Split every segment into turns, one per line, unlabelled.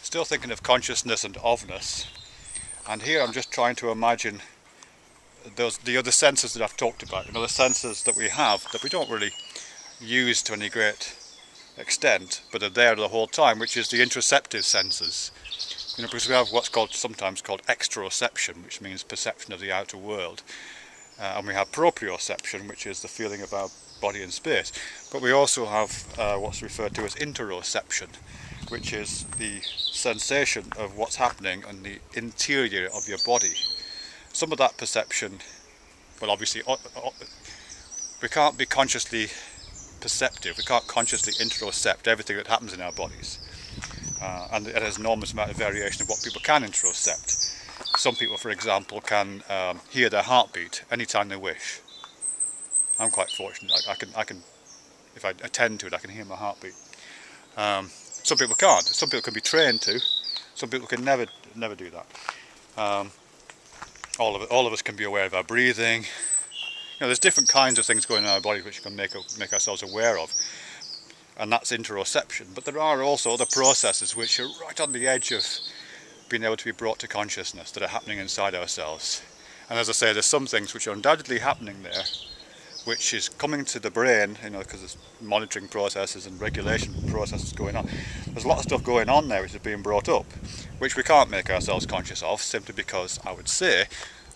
Still thinking of consciousness and ofness, and here I'm just trying to imagine the other senses that I've talked about, the senses that we have that we don't really use to any great extent, but are there the whole time, which is the interoceptive senses. Because we have what's sometimes called exteroception, which means perception of the outer world, and we have proprioception, which is the feeling of our body in space. But we also have what's referred to as interoception, which is the sensation of what's happening on the interior of your body. Some of that perception, well, obviously we can't be consciously perceptive, we can't consciously interocept everything that happens in our bodies, and it has an enormous amount of variation of what people can interocept. Some people, for example, can hear their heartbeat anytime they wish. I'm quite fortunate. I can, if I attend to it, I can hear my heartbeat. Some people can't. Some people can be trained to. Some people can never do that. All of us can be aware of our breathing. There's different kinds of things going on in our body which we can make ourselves aware of, and that's interoception. But there are also other processes which are right on the edge of being able to be brought to consciousness that are happening inside ourselves. And as I say, there's some things which are undoubtedly happening there, which is coming to the brain, because there's monitoring processes and regulation processes going on. There's a lot of stuff going on there which is being brought up, which we can't make ourselves conscious of, simply because I would say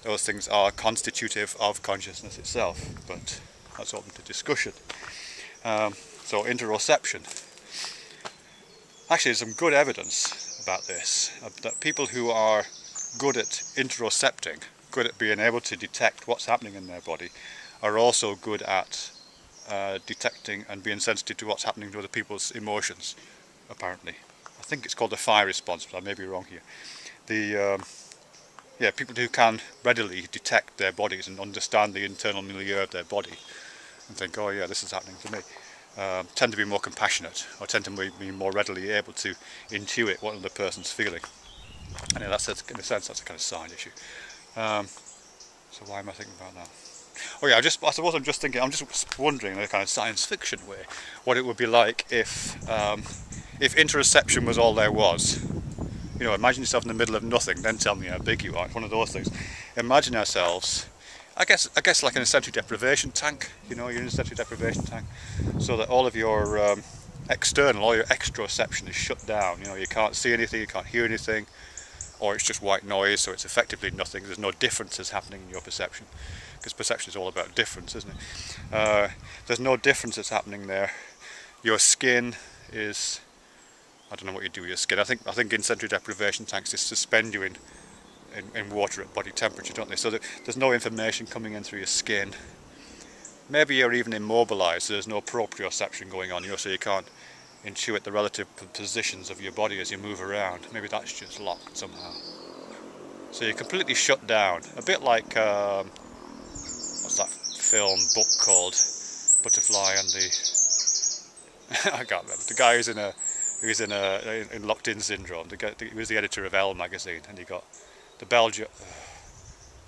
those things are constitutive of consciousness itself, but that's open to discussion. So interoception. Actually, there's some good evidence about this, that people who are good at interocepting, good at being able to detect what's happening in their body, are also good at detecting and being sensitive to what's happening to other people's emotions, apparently. I think it's called the fire response, but I may be wrong here. People who can readily detect their bodies and understand the internal milieu of their body and think, oh yeah, this is happening to me, tend to be more compassionate, or tend to be more readily able to intuit what another person's feeling. And in a sense, that's a kind of side issue. So why am I thinking about that? Oh yeah, I suppose I'm just wondering in a kind of science fiction way, what it would be like if interoception was all there was. Imagine yourself in the middle of nothing, then tell me how big you are. It's one of those things. Imagine ourselves, I guess like in a sensory deprivation tank. You're in a sensory deprivation tank, so that all of your all your exteroception is shut down. You can't see anything, you can't hear anything, or it's just white noise, so it's effectively nothing. There's no differences happening in your perception, because perception is all about difference, isn't it? There's no difference that's happening there. Your skin is, I don't know what you do with your skin. I think in sensory deprivation tanks they suspend you in water at body temperature, don't they? So there's no information coming in through your skin. Maybe you're even immobilized, so there's no proprioception going on, so you can't intuit the relative positions of your body as you move around. Maybe that's just locked somehow. So you're completely shut down. A bit like, what's that book called? Butterfly and the... I can't remember. The guy who's in locked-in syndrome. He was the editor of Elle magazine, and he got the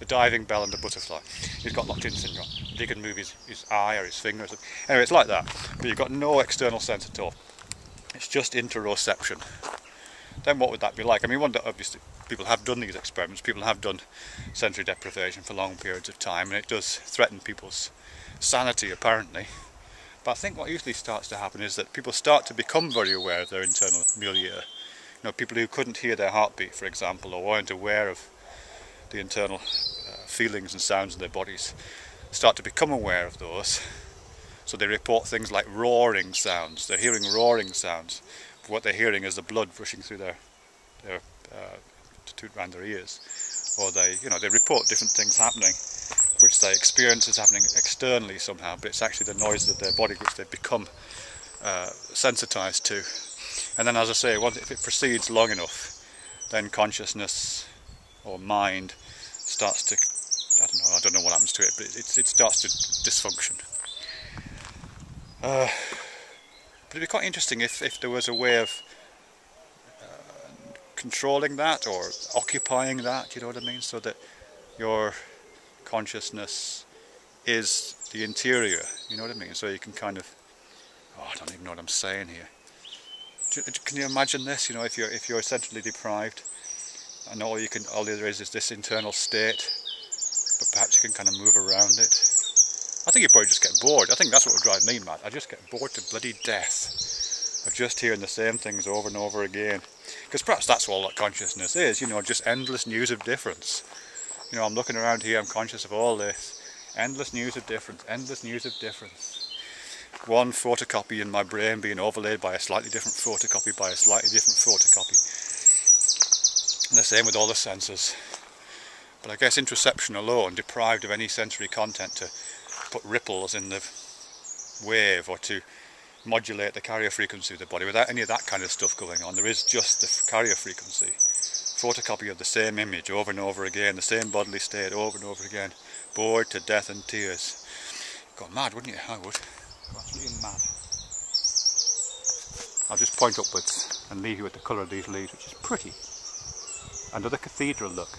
diving bell and the butterfly. He's got locked-in syndrome. He can move his eye or his finger or something. Anyway, it's like that. But you've got no external sense at all. It's just interoception. Then what would that be like? I mean, obviously people have done these experiments. People have done sensory deprivation for long periods of time, and it does threaten people's sanity, apparently. But I think what usually starts to happen is that people start to become very aware of their internal milieu. People who couldn't hear their heartbeat, for example, or weren't aware of the internal feelings and sounds in their bodies, start to become aware of those. So they report things like roaring sounds. They're hearing roaring sounds. What they're hearing is the blood rushing through their around their ears. Or they report different things happening, which they experience as happening externally somehow, but it's actually the noise of their body which they've become sensitized to. And then, as I say, if it proceeds long enough, then consciousness or mind starts to, I don't know what happens to it, but it starts to dysfunction. But it'd be quite interesting if there was a way of controlling that or occupying that, you know what I mean, so that your consciousness is the interior, you know what I mean, so you can kind of, I don't even know what I'm saying here. Can you imagine this? You know, if you're essentially deprived, and all there is this internal state, but perhaps you can kind of move around it. I think you probably just get bored. I think that's what would drive me mad. I just get bored to bloody death of just hearing the same things over and over again. Because perhaps that's all that consciousness is, you know, just endless news of difference. You know, I'm looking around here, I'm conscious of all this. Endless news of difference, endless news of difference. One photocopy in my brain being overlaid by a slightly different photocopy by a slightly different photocopy. And the same with all the senses. But I guess interoception alone, deprived of any sensory content to put ripples in the wave or to modulate the carrier frequency of the body, without any of that kind of stuff going on, there is just the carrier frequency. Photocopy of the same image over and over again, the same bodily state over and over again. Bored to death and tears. Go mad, wouldn't you? I would. Go absolutely mad. I'll just point upwards and leave you with the colour of these leaves, which is pretty. Another cathedral look.